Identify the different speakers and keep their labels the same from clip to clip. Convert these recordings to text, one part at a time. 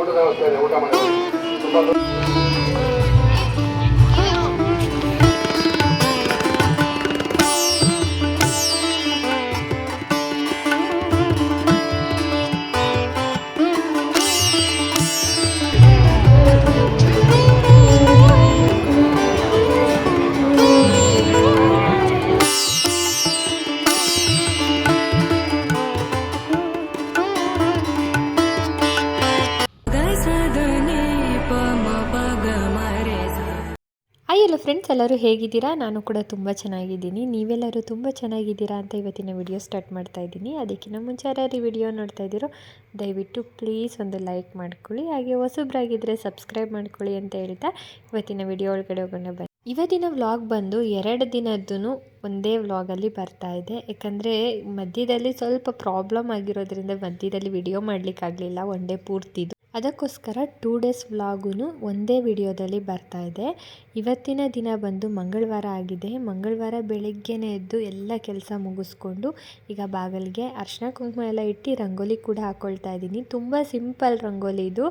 Speaker 1: ಊಟದ ವ್ಯವಸ್ಥೆ ಇದೆ, ಊಟ ಮಾಡಿ ತುಂಬ
Speaker 2: ಹಾಯ್ ಹಲೋ ಫ್ರೆಂಡ್ಸ್, ಎಲ್ಲರೂ ಹೇಗಿದ್ದೀರಾ? ನಾನು ಕೂಡ ತುಂಬ ಚೆನ್ನಾಗಿದ್ದೀನಿ. ನೀವೆಲ್ಲರೂ ತುಂಬ ಚೆನ್ನಾಗಿದ್ದೀರಾ ಅಂತ ಇವತ್ತಿನ ವಿಡಿಯೋ ಸ್ಟಾರ್ಟ್ ಮಾಡ್ತಾ ಇದ್ದೀನಿ. ಅದಕ್ಕಿಂತ ಮುಂಚೆ ಯಾರ್ಯಾರು ಈ ವಿಡಿಯೋ ನೋಡ್ತಾ ಇದ್ದೀರೋ ದಯವಿಟ್ಟು ಪ್ಲೀಸ್ ಒಂದು ಲೈಕ್ ಮಾಡ್ಕೊಳ್ಳಿ, ಹಾಗೆ ಹೊಸಬ್ರಾಗಿದ್ದರೆ ಸಬ್ಸ್ಕ್ರೈಬ್ ಮಾಡ್ಕೊಳ್ಳಿ ಅಂತ ಹೇಳ್ತಾ ಇವತ್ತಿನ ವಿಡಿಯೋ ಒಳಗಡೆ ಹೋಗೋಣ ಬನ್ನಿ. ಇವತ್ತಿನ ವ್ಲಾಗ್ ಬಂದು 2 ದಿನದ್ದು ಒಂದೇ ವ್ಲಾಗಲ್ಲಿ ಬರ್ತಾ ಇದೆ. ಯಾಕಂದರೆ ಮಧ್ಯದಲ್ಲಿ ಸ್ವಲ್ಪ ಪ್ರಾಬ್ಲಮ್ ಆಗಿರೋದ್ರಿಂದ ಮಧ್ಯದಲ್ಲಿ ವಿಡಿಯೋ ಮಾಡಲಿಕ್ಕಾಗಲಿಲ್ಲ ಒನ್ ಡೇ ಪೂರ್ತಿದು. ಅದಕ್ಕೋಸ್ಕರ 2 ಡೇಸ್ ವ್ಲಾಗೂ ಒಂದೇ ವಿಡಿಯೋದಲ್ಲಿ ಬರ್ತಾ ಇದೆ. ಇವತ್ತಿನ ದಿನ ಬಂದು ಮಂಗಳವಾರ ಆಗಿದೆ. ಮಂಗಳವಾರ ಬೆಳಗ್ಗೆನೇ ಎದ್ದು ಎಲ್ಲ ಕೆಲಸ ಮುಗಿಸ್ಕೊಂಡು ಈಗ ಬಾಗಿಲಿಗೆ ಅರಿಶಿನ ಕುಂಕುಮ ಎಲ್ಲ ಇಟ್ಟು ರಂಗೋಲಿ ಕೂಡ ಹಾಕ್ಕೊಳ್ತಾ ಇದ್ದೀನಿ. ತುಂಬ ಸಿಂಪಲ್ ರಂಗೋಲಿ ಇದು,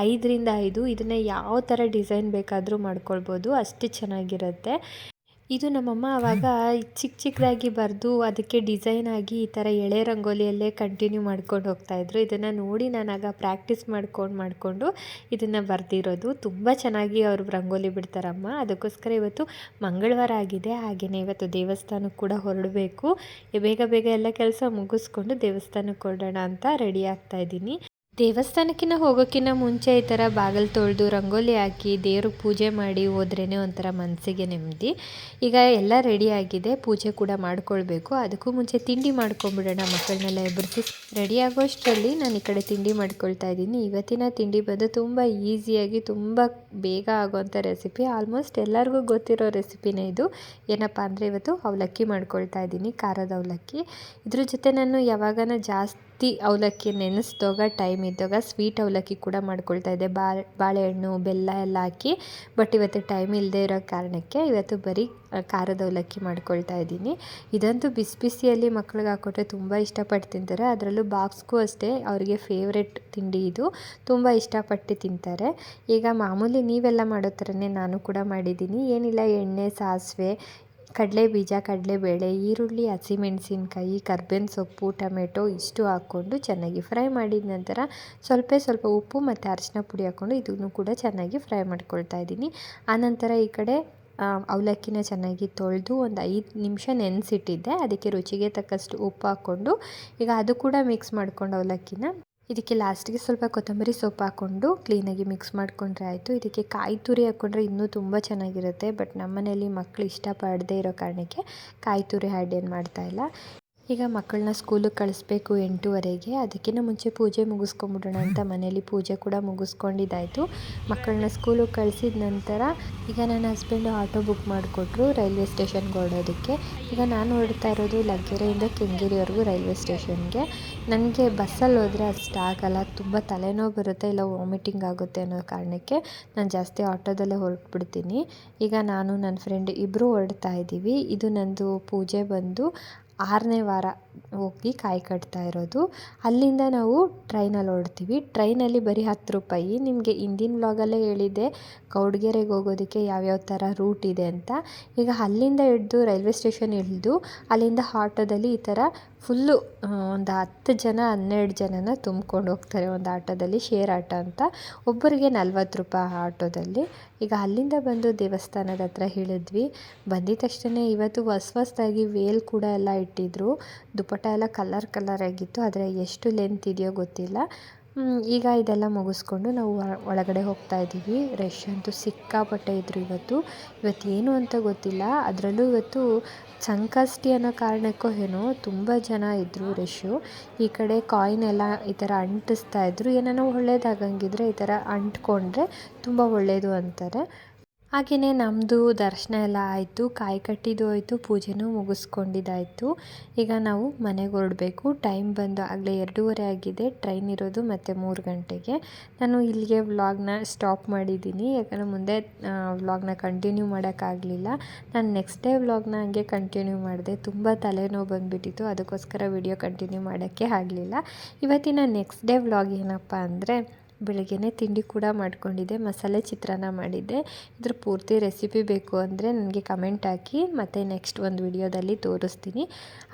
Speaker 2: 5ರಿಂದ 5. ಇದನ್ನು ಯಾವ ಥರ ಡಿಸೈನ್ ಬೇಕಾದರೂ ಮಾಡ್ಕೊಳ್ಬೋದು, ಅಷ್ಟು ಚೆನ್ನಾಗಿರುತ್ತೆ. ಇದು ನಮ್ಮಮ್ಮ ಆವಾಗ ಚಿಕ್ಕದಾಗಿ ಬರೆದು ಅದಕ್ಕೆ ಡಿಸೈನ್ ಆಗಿ ಈ ಥರ ಎಳೆ ರಂಗೋಲಿಯಲ್ಲೇ ಕಂಟಿನ್ಯೂ ಮಾಡ್ಕೊಂಡು ಹೋಗ್ತಾಯಿದ್ರು. ಇದನ್ನು ನೋಡಿ ನಾನಾಗ ಪ್ರಾಕ್ಟೀಸ್ ಮಾಡಿಕೊಂಡು ಇದನ್ನು ಬರೆದಿರೋದು. ತುಂಬ ಚೆನ್ನಾಗಿ ಅವರು ರಂಗೋಲಿ ಬಿಡ್ತಾರಮ್ಮ. ಅದಕ್ಕೋಸ್ಕರ ಇವತ್ತು ಮಂಗಳವಾರ ಆಗಿದೆ. ಹಾಗೆಯೇ ಇವತ್ತು ದೇವಸ್ಥಾನಕ್ಕೆ ಕೂಡ ಹೊರಡಬೇಕು. ಬೇಗ ಎಲ್ಲ ಕೆಲಸ ಮುಗಿಸ್ಕೊಂಡು ದೇವಸ್ಥಾನಕ್ಕೆ ಹೊರಡೋಣ ಅಂತ ರೆಡಿ ಆಗ್ತಾಯಿದ್ದೀನಿ. ದೇವಸ್ಥಾನಕ್ಕಿಂತ ಹೋಗೋಕ್ಕಿಂತ ಮುಂಚೆ ಈ ಥರ ಬಾಗಿಲು ತೊಳೆದು ರಂಗೋಲಿ ಹಾಕಿ ದೇವ್ರಿಗೆ ಪೂಜೆ ಮಾಡಿ ಹೋದ್ರೇ ಒಂಥರ ಮನಸ್ಸಿಗೆ ನೆಮ್ಮದಿ. ಈಗ ಎಲ್ಲ ರೆಡಿಯಾಗಿದೆ, ಪೂಜೆ ಕೂಡ ಮಾಡ್ಕೊಳ್ಬೇಕು. ಅದಕ್ಕೂ ಮುಂಚೆ ತಿಂಡಿ ಮಾಡ್ಕೊಂಬಿಡೋಣ. ಮಕ್ಕಳನ್ನೆಲ್ಲ ಎಬ್ಬರಿಸಿ ರೆಡಿ ಆಗೋಷ್ಟರಲ್ಲಿ ನಾನು ಈ ಕಡೆ ತಿಂಡಿ ಮಾಡ್ಕೊಳ್ತಾ ಇದ್ದೀನಿ. ಇವತ್ತಿನ ತಿಂಡಿ ಬಂದು ತುಂಬ ಈಸಿಯಾಗಿ ತುಂಬ ಬೇಗ ಆಗೋವಂಥ ರೆಸಿಪಿ. ಆಲ್ಮೋಸ್ಟ್ ಎಲ್ಲರಿಗೂ ಗೊತ್ತಿರೋ ರೆಸಿಪಿನೇ ಇದು. ಏನಪ್ಪ ಅಂದರೆ ಇವತ್ತು ಅವಲಕ್ಕಿ ಮಾಡ್ಕೊಳ್ತಾ ಇದ್ದೀನಿ, ಖಾರದ ಅವಲಕ್ಕಿ. ಇದ್ರ ಜೊತೆ ನಾನು ಯಾವಾಗನ ಜಾಸ್ತಿ ಅವಲಕ್ಕಿ ನೆನೆಸಿದಾಗ ಟೈಮ್ ಇದ್ದಾಗ ಸ್ವೀಟ್ ಅವಲಕ್ಕಿ ಕೂಡ ಮಾಡ್ಕೊಳ್ತಾ ಇದ್ದೆ, ಬಾಳೆಹಣ್ಣು ಬೆಲ್ಲ ಎಲ್ಲ ಹಾಕಿ. ಬಟ್ ಇವತ್ತು ಟೈಮ್ ಇಲ್ಲದೆ ಇರೋ ಕಾರಣಕ್ಕೆ ಇವತ್ತು ಬರೀ ಖಾರದ ಅವಲಕ್ಕಿ ಮಾಡ್ಕೊಳ್ತಾ ಇದ್ದೀನಿ. ಇದಂತೂ ಬಿಸಿಯಲ್ಲಿ ಮಕ್ಳಿಗೆ ಹಾಕ್ಕೊಟ್ರೆ ತುಂಬ ಇಷ್ಟಪಟ್ಟು ತಿಂತಾರೆ. ಅದರಲ್ಲೂ ಬಾಕ್ಸ್ಗೂ ಅಷ್ಟೇ ಅವರಿಗೆ ಫೇವ್ರೆಟ್ ತಿಂಡಿ ಇದು, ತುಂಬ ಇಷ್ಟಪಟ್ಟು ತಿಂತಾರೆ. ಈಗ ಮಾಮೂಲಿ ನೀವೆಲ್ಲ ಮಾಡೋ ಥರನೇ ನಾನು ಕೂಡ ಮಾಡಿದ್ದೀನಿ. ಏನಿಲ್ಲ, ಎಣ್ಣೆ, ಸಾಸಿವೆ, ಕಡಲೆಬೀಜ, ಕಡಲೆಬೇಳೆ, ಈರುಳ್ಳಿ, ಹಸಿಮೆಣಸಿನ್ಕಾಯಿ, ಕರ್ಬೇವಿನ ಸೊಪ್ಪು, ಟೊಮೆಟೊ ಇಷ್ಟು ಹಾಕ್ಕೊಂಡು ಚೆನ್ನಾಗಿ ಫ್ರೈ ಮಾಡಿದ ನಂತರ ಸ್ವಲ್ಪ ಉಪ್ಪು ಮತ್ತು ಅರಿಶಿನ ಪುಡಿ ಹಾಕ್ಕೊಂಡು ಇದನ್ನು ಕೂಡ ಚೆನ್ನಾಗಿ ಫ್ರೈ ಮಾಡ್ಕೊಳ್ತಾ ಇದ್ದೀನಿ. ಆನಂತರ ಈ ಕಡೆ ಅವಲಕ್ಕಿನ ಚೆನ್ನಾಗಿ ತೊಳೆದು ಒಂದು 5 ನಿಮಿಷ ನೆನೆಸಿಟ್ಟಿದ್ದೆ. ಅದಕ್ಕೆ ರುಚಿಗೆ ತಕ್ಕಷ್ಟು ಉಪ್ಪು ಹಾಕ್ಕೊಂಡು ಈಗ ಅದು ಕೂಡ ಮಿಕ್ಸ್ ಮಾಡ್ಕೊಂಡು ಅವಲಕ್ಕಿನ ಇದಕ್ಕೆ ಲಾಸ್ಟಿಗೆ ಸ್ವಲ್ಪ ಕೊತ್ತಂಬರಿ ಸೊಪ್ಪು ಹಾಕ್ಕೊಂಡು ಕ್ಲೀನಾಗಿ ಮಿಕ್ಸ್ ಮಾಡಿಕೊಂಡ್ರೆ ಆಯಿತು. ಇದಕ್ಕೆ ಕಾಯಿ ತುರಿ ಹಾಕ್ಕೊಂಡ್ರೆ ಇನ್ನೂ ತುಂಬ ಚೆನ್ನಾಗಿರುತ್ತೆ. ಬಟ್ ನಮ್ಮನೇಲಿ ಮಕ್ಕಳು ಇಷ್ಟಪಡದೇ ಇರೋ ಕಾರಣಕ್ಕೆ ಕಾಯಿ ತುರಿ ಆ್ಯಡ್ ಏನು ಮಾಡ್ತಾಯಿಲ್ಲ. ಈಗ ಮಕ್ಕಳನ್ನ ಸ್ಕೂಲಿಗೆ ಕಳಿಸ್ಬೇಕು 8:15. ಅದಕ್ಕಿಂತ ಮುಂಚೆ ಪೂಜೆ ಮುಗಿಸ್ಕೊಂಬಿಡೋಣ ಅಂತ ಮನೇಲಿ ಪೂಜೆ ಕೂಡ ಮುಗಿಸ್ಕೊಂಡಿದ್ದಾಯಿತು. ಮಕ್ಕಳನ್ನ ಸ್ಕೂಲಿಗೆ ಕಳಿಸಿದ ನಂತರ ಈಗ ನನ್ನ ಹಸ್ಬೆಂಡು ಆಟೋ ಬುಕ್ ಮಾಡಿಕೊಟ್ರು ರೈಲ್ವೆ ಸ್ಟೇಷನ್ಗೆ ಹೊರಡೋದಕ್ಕೆ. ಈಗ ನಾನು ಹೊರಡ್ತಾ ಇರೋದು ಲಗ್ಗೆರೆಯಿಂದ ಕೆಂಗೇರಿವರೆಗೂ ರೈಲ್ವೆ ಸ್ಟೇಷನ್ಗೆ. ನನಗೆ ಬಸ್ಸಲ್ಲಿ ಹೋದರೆ ಅಷ್ಟು ಆಗಲ್ಲ, ತುಂಬ ತಲೆನೋವು ಬರುತ್ತೆ, ಇಲ್ಲ ವಾಮಿಟಿಂಗ್ ಆಗುತ್ತೆ ಅನ್ನೋ ಕಾರಣಕ್ಕೆ ನಾನು ಜಾಸ್ತಿ ಆಟೋದಲ್ಲೇ ಹೊರಟ್ಬಿಡ್ತೀನಿ. ಈಗ ನಾನು ನನ್ನ ಫ್ರೆಂಡ್ ಇಬ್ಬರು ಹೊರಡ್ತಾ ಇದ್ದೀವಿ. ಇದು ನಂದು ಪೂಜೆ ಬಂದು 6ನೇ ವಾರ ಹೋಗಿ ಕಾಯಿ ಕಟ್ತಾ ಇರೋದು. ಅಲ್ಲಿಂದ ನಾವು ಟ್ರೈನಲ್ಲಿ ಹೊರಡ್ತೀವಿ. ಟ್ರೈನಲ್ಲಿ ಬರೀ 10 ರೂಪಾಯಿ. ನಿಮಗೆ ಹಿಂದಿನ ವ್ಲಾಗಲ್ಲೇ ಹೇಳಿದ್ದೆ ಗೌಡ್ಗೆರೆಗೆ ಹೋಗೋದಕ್ಕೆ ಯಾವ್ಯಾವ ಥರ ರೂಟ್ ಇದೆ ಅಂತ. ಈಗ ಅಲ್ಲಿಂದ ಹಿಡಿದು ರೈಲ್ವೆ ಸ್ಟೇಷನ್ ಇಳಿದು ಅಲ್ಲಿಂದ ಆಟೋದಲ್ಲಿ ಈ ಥರ ಫುಲ್ಲು ಒಂದು 10 ಜನ 12 ಜನನ ತುಂಬ್ಕೊಂಡು ಹೋಗ್ತಾರೆ ಒಂದು ಆಟೋದಲ್ಲಿ, ಶೇರ್ ಆಟೋ ಅಂತ. ಒಬ್ಬರಿಗೆ 40 ರೂಪಾಯಿ ಆಟೋದಲ್ಲಿ. ಈಗ ಅಲ್ಲಿಂದ ಬಂದು ದೇವಸ್ಥಾನದ ಹತ್ರ ಇಳಿದ್ವಿ. ಬಂದಿದ ತಕ್ಷಣ ಇವತ್ತು ಹೊಸ್ದಾಗಿ ವೇಲ್ ಕೂಡ ಎಲ್ಲ ಇಟ್ಟಿದ್ರು. ದುಪ್ಪಟ್ಟ ಎಲ್ಲ ಕಲರ್ ಆಗಿತ್ತು, ಆದರೆ ಎಷ್ಟು ಲೆಂತ್ ಇದೆಯೋ ಗೊತ್ತಿಲ್ಲ. ಈಗ ಇದೆಲ್ಲ ಮುಗಿಸ್ಕೊಂಡು ನಾವು ಒಳಗಡೆ ಹೋಗ್ತಾ ಇದ್ದೀವಿ. ರಶ್ ಅಂತೂ ಸಿಕ್ಕಾಪಟ್ಟೆ ಇದ್ದರು ಇವತ್ತು ಏನು ಅಂತ ಗೊತ್ತಿಲ್ಲ. ಅದರಲ್ಲೂ ಇವತ್ತು ಸಂಕಷ್ಟಿ ಅನ್ನೋ ಕಾರಣಕ್ಕೋ ಏನೋ ತುಂಬ ಜನ ಇದ್ದರು ರಶ್ಶು. ಈ ಕಡೆ ಕಾಯಿನ್ ಎಲ್ಲ ಈ ಥರ ಅಂಟಿಸ್ತಾ ಇದ್ರು. ಏನಾನ ಒಳ್ಳೇದಾಗಂಗಿದ್ರೆ ಈ ಥರ ಅಂಟ್ಕೊಂಡ್ರೆ ತುಂಬ ಒಳ್ಳೆಯದು ಅಂತಾರೆ. ಹಾಗೆಯೇ ನಮ್ಮದು ದರ್ಶನ ಎಲ್ಲ ಆಯಿತು, ಕಾಯಿ ಕಟ್ಟಿದ್ದು ಆಯಿತು, ಪೂಜೆನೂ ಮುಗಿಸ್ಕೊಂಡಿದ್ದಾಯಿತು. ಈಗ ನಾವು ಮನೆಗೆ ಹೊರಡಬೇಕು. ಟೈಮ್ ಬಂದು ಆಗಲೇ 2:30 ಆಗಿದೆ. ಟ್ರೈನ್ ಇರೋದು ಮತ್ತು 3 ಗಂಟೆಗೆ. ನಾನು ಇಲ್ಲಿಗೆ ವ್ಲಾಗ್ನ ಸ್ಟಾಪ್ ಮಾಡಿದ್ದೀನಿ, ಯಾಕಂದರೆ ಮುಂದೆ ವ್ಲಾಗ್ನ ಕಂಟಿನ್ಯೂ ಮಾಡೋಕ್ಕಾಗಲಿಲ್ಲ. ನಾನು ನೆಕ್ಸ್ಟ್ ಡೇ ವ್ಲಾಗ್ನ ಹಂಗೆ ಕಂಟಿನ್ಯೂ ಮಾಡಿದೆ. ತುಂಬ ತಲೆನೋವು ಬಂದುಬಿಟ್ಟಿತ್ತು, ಅದಕ್ಕೋಸ್ಕರ ವಿಡಿಯೋ ಕಂಟಿನ್ಯೂ ಮಾಡೋಕ್ಕೆ ಆಗಲಿಲ್ಲ. ಇವತ್ತಿನ ನೆಕ್ಸ್ಟ್ ಡೇ ವ್ಲಾಗ್ ಏನಪ್ಪ ಅಂದರೆ ಬೆಳಗ್ಗೆನೇ ತಿಂಡಿ ಕೂಡ ಮಾಡ್ಕೊಂಡಿದ್ದೆ, ಮಸಾಲೆ ಚಿತ್ರಾನ್ನ ಮಾಡಿದ್ದೆ. ಇದ್ರ ಪೂರ್ತಿ ರೆಸಿಪಿ ಬೇಕು ಅಂದರೆ ನನಗೆ ಕಮೆಂಟ್ ಹಾಕಿ, ಮತ್ತು ನೆಕ್ಸ್ಟ್ ಒಂದು ವಿಡಿಯೋದಲ್ಲಿ ತೋರಿಸ್ತೀನಿ.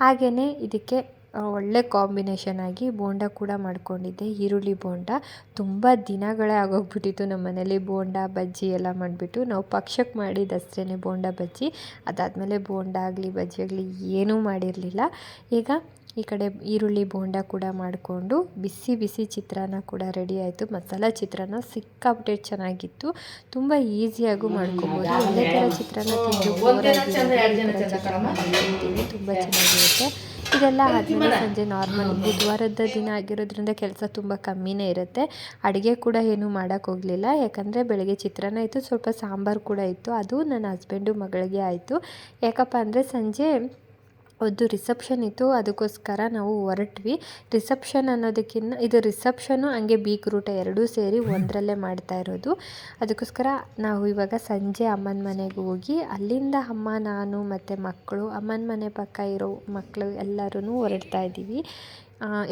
Speaker 2: ಹಾಗೆಯೇ ಇದಕ್ಕೆ ಒಳ್ಳೆ ಕಾಂಬಿನೇಷನ್ ಆಗಿ ಬೋಂಡ ಕೂಡ ಮಾಡ್ಕೊಂಡಿದ್ದೆ, ಈರುಳ್ಳಿ ಬೋಂಡ. ತುಂಬ ದಿನಗಳೇ ಆಗೋಗ್ಬಿಟ್ಟಿತ್ತು ನಮ್ಮ ಮನೇಲಿ ಬೋಂಡ ಬಜ್ಜಿ ಎಲ್ಲ ಮಾಡಿಬಿಟ್ಟು. ನಾವು ಪಕ್ಷಕ್ಕೆ ಮಾಡಿದ್ದಷ್ಟೇ ಬೋಂಡ ಬಜ್ಜಿ, ಅದಾದಮೇಲೆ ಬೋಂಡ ಆಗಲಿ ಬಜ್ಜಿ ಆಗಲಿ ಏನೂ ಮಾಡಿರಲಿಲ್ಲ. ಈಗ ಈ ಕಡೆ ಈರುಳ್ಳಿ ಬೋಂಡ ಕೂಡ ಮಾಡಿಕೊಂಡು ಬಿಸಿ ಬಿಸಿ ಚಿತ್ರಾನ್ನ ಕೂಡ ರೆಡಿ ಆಯಿತು. ಮಸಾಲ ಚಿತ್ರಾನ್ನ ಸಿಕ್ಕಾಪಟ್ಟೆ ಚೆನ್ನಾಗಿತ್ತು, ತುಂಬ ಈಸಿಯಾಗೂ ಮಾಡ್ಕೊಬೋದು. ಒಂದೇ ಥರ ಚಿತ್ರಾನ್ನ ತಿಂದು ತುಂಬ ಚೆನ್ನಾಗಿರುತ್ತೆ. ಇದೆಲ್ಲ ಆದಮೇಲೆ ಸಂಜೆ ನಾರ್ಮಲ್ ಬುಧವಾರದ ದಿನ ಆಗಿರೋದ್ರಿಂದ ಕೆಲಸ ತುಂಬ ಕಮ್ಮಿನೇ ಇರುತ್ತೆ. ಅಡುಗೆ ಕೂಡ ಏನೂ ಮಾಡೋಕ್ಕೋಗಲಿಲ್ಲ, ಯಾಕಂದರೆ ಬೆಳಗ್ಗೆ ಚಿತ್ರಾನ್ನ ಇತ್ತು, ಸ್ವಲ್ಪ ಸಾಂಬಾರು ಕೂಡ ಇತ್ತು. ಅದು ನನ್ನ ಹಸ್ಬೆಂಡು ಮಗಳಿಗೆ ಆಯಿತು. ಯಾಕಪ್ಪ ಅಂದರೆ ಸಂಜೆ ಒಂದು ರಿಸೆಪ್ಷನ್ ಇತ್ತು, ಅದಕ್ಕೋಸ್ಕರ ನಾವು ಹೊರಟ್ವಿ. ರಿಸೆಪ್ಷನ್ ಅನ್ನೋದಕ್ಕಿಂತ ಇದು ರಿಸೆಪ್ಷನು ಹಂಗೆ ಬೀಗ್ರೂಟ ಎರಡೂ ಸೇರಿ ಒಂದರಲ್ಲೇ ಮಾಡ್ತಾ ಇರೋದು. ಅದಕ್ಕೋಸ್ಕರ ನಾವು ಇವಾಗ ಸಂಜೆ ಅಮ್ಮನ ಮನೆಗೆ ಹೋಗಿ ಅಲ್ಲಿಂದ ಅಮ್ಮ, ನಾನು ಮತ್ತು ಮಕ್ಕಳು, ಅಮ್ಮನ ಮನೆ ಪಕ್ಕ ಇರೋ ಮಕ್ಕಳು ಎಲ್ಲರೂ ಹೊರಡ್ತಾ ಇದ್ದೀವಿ.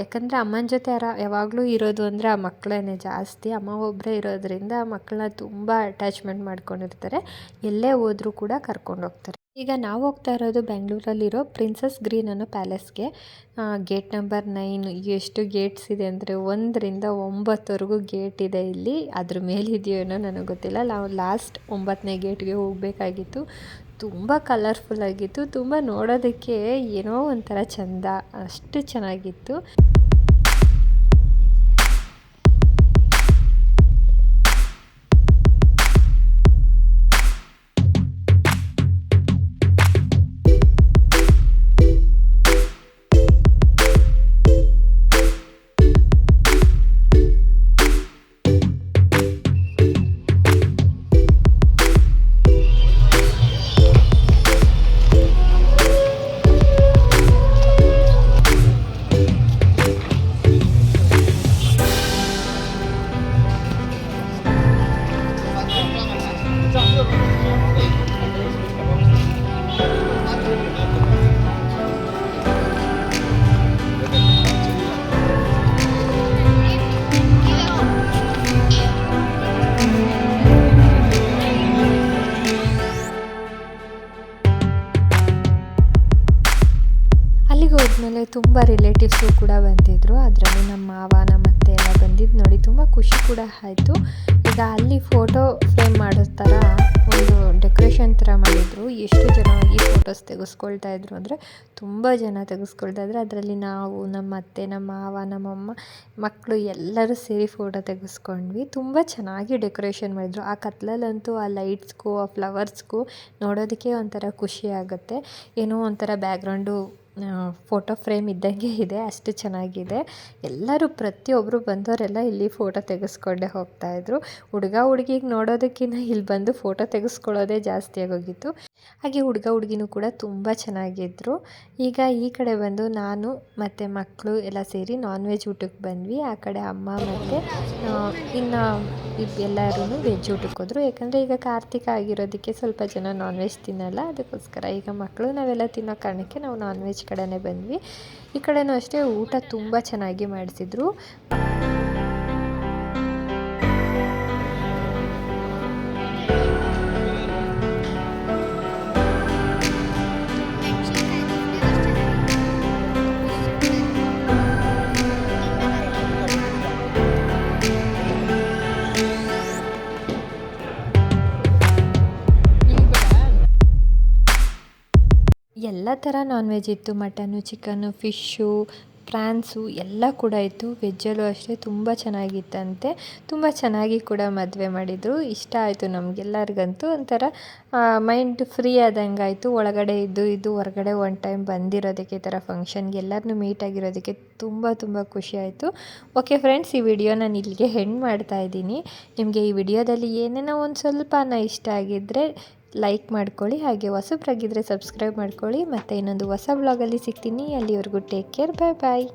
Speaker 2: ಯಾಕಂದರೆ ಅಮ್ಮನ ಜೊತೆ ಯಾವಾಗಲೂ ಇರೋದು ಅಂದರೆ ಆ ಮಕ್ಕಳೇ ಜಾಸ್ತಿ. ಅಮ್ಮ ಒಬ್ಬರೇ ಇರೋದ್ರಿಂದ ಮಕ್ಕಳನ್ನ ತುಂಬ ಅಟ್ಯಾಚ್ಮೆಂಟ್ ಮಾಡ್ಕೊಂಡಿರ್ತಾರೆ, ಎಲ್ಲೇ ಹೋದರೂ ಕೂಡ ಕರ್ಕೊಂಡು ಹೋಗ್ತಾರೆ. ಈಗ ನಾವು ಹೋಗ್ತಾ ಇರೋದು ಬೆಂಗಳೂರಲ್ಲಿರೋ ಪ್ರಿನ್ಸಸ್ ಗ್ರೀನ್ ಅನ್ನೋ ಪ್ಯಾಲೇಸ್ಗೆ. Gate number 9. ಎಷ್ಟು ಗೇಟ್ಸ್ ಇದೆ ಅಂದರೆ 1ರಿಂದ 9ವರೆಗೂ ಗೇಟ್ ಇದೆ ಇಲ್ಲಿ. ಅದ್ರ ಮೇಲಿದೆಯೋ ಏನೋ ನನಗೆ ಗೊತ್ತಿಲ್ಲ. ನಾವು ಲಾಸ್ಟ್ 9ನೇ ಗೇಟ್ಗೆ ಹೋಗಬೇಕಾಗಿತ್ತು. ತುಂಬ ಕಲರ್ಫುಲ್ ಆಗಿತ್ತು, ತುಂಬ ನೋಡೋದಕ್ಕೆ ಏನೋ ಒಂಥರ ಚೆಂದ, ಅಷ್ಟು ಚೆನ್ನಾಗಿತ್ತು. ಹೋದ್ಮೇಲೆ ತುಂಬ ರಿಲೇಟಿವ್ಸು ಕೂಡ ಬಂದಿದ್ದರು. ಅದರಲ್ಲಿ ನಮ್ಮ ಮಾವ, ನಮ್ಮ ಅತ್ತೆ ಎಲ್ಲ ಬಂದಿದ್ದು ನೋಡಿ ತುಂಬ ಖುಷಿ ಕೂಡ ಆಯಿತು. ಈಗ ಅಲ್ಲಿ ಫೋಟೋ ಫ್ರೇಮ್ ಮಾಡೋ ಥರ ಒಂದು ಡೆಕೋರೇಷನ್ ಥರ ಮಾಡಿದರು. ಎಷ್ಟು ಜನ ಈ ಫೋಟೋಸ್ ತೆಗೆಸ್ಕೊಳ್ತಾ ಇದ್ರು ಅಂದರೆ ತುಂಬ ಜನ ತೆಗೆಸ್ಕೊಳ್ತಾ ಇದ್ರು. ಅದರಲ್ಲಿ ನಾವು, ನಮ್ಮ ಅತ್ತೆ, ನಮ್ಮ ಮಾವ, ನಮ್ಮಮ್ಮ, ಮಕ್ಕಳು ಎಲ್ಲರೂ ಸೇರಿ ಫೋಟೋ ತೆಗೆಸ್ಕೊಂಡ್ವಿ. ತುಂಬ ಚೆನ್ನಾಗಿ ಡೆಕೋರೇಷನ್ ಮಾಡಿದರು. ಆ ಕತ್ಲಲ್ಲಂತೂ ಆ ಲೈಟ್ಸ್ಗೂ ಆ ಫ್ಲವರ್ಸ್ಗೂ ನೋಡೋದಕ್ಕೆ ಒಂಥರ ಖುಷಿ ಆಗುತ್ತೆ. ಏನೋ ಒಂಥರ ಬ್ಯಾಕ್ಗ್ರೌಂಡು ಫೋಟೋ ಫ್ರೇಮ್ ಇದ್ದಂಗೆ ಇದೆ, ಅಷ್ಟು ಚೆನ್ನಾಗಿದೆ. ಎಲ್ಲರೂ ಪ್ರತಿಯೊಬ್ಬರು ಬಂದವರೆಲ್ಲ ಇಲ್ಲಿ ಫೋಟೋ ತೆಗೆಸ್ಕೊಂಡೇ ಹೋಗ್ತಾಯಿದ್ರು. ಹುಡುಗ ಹುಡುಗಿಗೆ ನೋಡೋದಕ್ಕಿಂತ ಇಲ್ಲಿ ಬಂದು ಫೋಟೋ ತೆಗೆಸ್ಕೊಳ್ಳೋದೇ ಜಾಸ್ತಿ ಆಗೋಗಿತ್ತು. ಹಾಗೆ ಹುಡುಗ ಹುಡುಗಿನೂ ಕೂಡ ತುಂಬ ಚೆನ್ನಾಗಿದ್ದರು. ಈಗ ಈ ಕಡೆ ಬಂದು ನಾನು ಮತ್ತು ಮಕ್ಕಳು ಎಲ್ಲ ಸೇರಿ ನಾನ್ ವೆಜ್ ಊಟಕ್ಕೆ ಬಂದ್ವಿ. ಆ ಕಡೆ ಅಮ್ಮ ಮತ್ತು ಇನ್ನು ಎಲ್ಲರೂ ವೆಜ್ ಊಟಕ್ಕೆ ಹೋದರು. ಯಾಕಂದರೆ ಈಗ ಕಾರ್ತಿಕ ಆಗಿರೋದಕ್ಕೆ ಸ್ವಲ್ಪ ಜನ ನಾನ್ ವೆಜ್ ತಿನ್ನಲ್ಲ, ಅದಕ್ಕೋಸ್ಕರ ಈಗ ಮಕ್ಕಳು ನಾವೆಲ್ಲ ತಿನ್ನೋ ಕಾರಣಕ್ಕೆ ನಾವು ನಾನ್ ವೆಜ್ ಕಡೆನೇ ಬಂದ್ವಿ. ಈ ಕಡೆನೂ ಅಷ್ಟೇ ಊಟ ತುಂಬ ಚೆನ್ನಾಗಿ ಮಾಡಿಸಿದ್ರು. ಎಲ್ಲ ಥರ ನಾನ್ ವೆಜ್ ಇತ್ತು. ಮಟನ್ನು, ಚಿಕನ್ನು, ಫಿಶ್ಶು, ಫ್ರಾನ್ಸು ಎಲ್ಲ ಕೂಡ ಇತ್ತು. ವೆಜ್ಜಲ್ಲೂ ಅಷ್ಟೇ ತುಂಬ ಚೆನ್ನಾಗಿತ್ತಂತೆ. ತುಂಬ ಚೆನ್ನಾಗಿ ಕೂಡ ಮದುವೆ ಮಾಡಿದರು. ಇಷ್ಟ ಆಯಿತು ನಮಗೆಲ್ಲರಿಗಂತೂ. ಒಂಥರ ಮೈಂಡ್ ಫ್ರೀ ಆದಂಗೆ ಆಯಿತು. ಒಳಗಡೆ ಇದ್ದು ಹೊರಗಡೆ ಒನ್ ಟೈಮ್ ಬಂದಿರೋದಕ್ಕೆ, ಈ ಥರ ಫಂಕ್ಷನ್ಗೆ ಎಲ್ಲರನ್ನೂ ಮೀಟಾಗಿರೋದಕ್ಕೆ ತುಂಬ ಖುಷಿ ಆಯಿತು. ಓಕೆ ಫ್ರೆಂಡ್ಸ್, ಈ ವಿಡಿಯೋ ನಾನು ಇಲ್ಲಿಗೆ ಎಂಡ್ ಮಾಡ್ತಾಯಿದ್ದೀನಿ. ನಿಮಗೆ ಈ ವಿಡಿಯೋದಲ್ಲಿ ಏನೇನೋ ಒಂದು ಸ್ವಲ್ಪನ ಇಷ್ಟ ಆಗಿದ್ದರೆ ಲೈಕ್ ಮಾಡ್ಕೊಳ್ಳಿ. ಹಾಗೆ ಹೊಸಬ್ರಾಗಿದ್ದರೆ ಸಬ್ಸ್ಕ್ರೈಬ್ ಮಾಡ್ಕೊಳ್ಳಿ. ಮತ್ತು ಇನ್ನೊಂದು ಹೊಸ ವ್ಲಾಗಲ್ಲಿ ಸಿಗ್ತೀನಿ. ಅಲ್ಲಿವರೆಗೂ ಟೇಕ್ ಕೇರ್, ಬಾಯ್ ಬಾಯ್.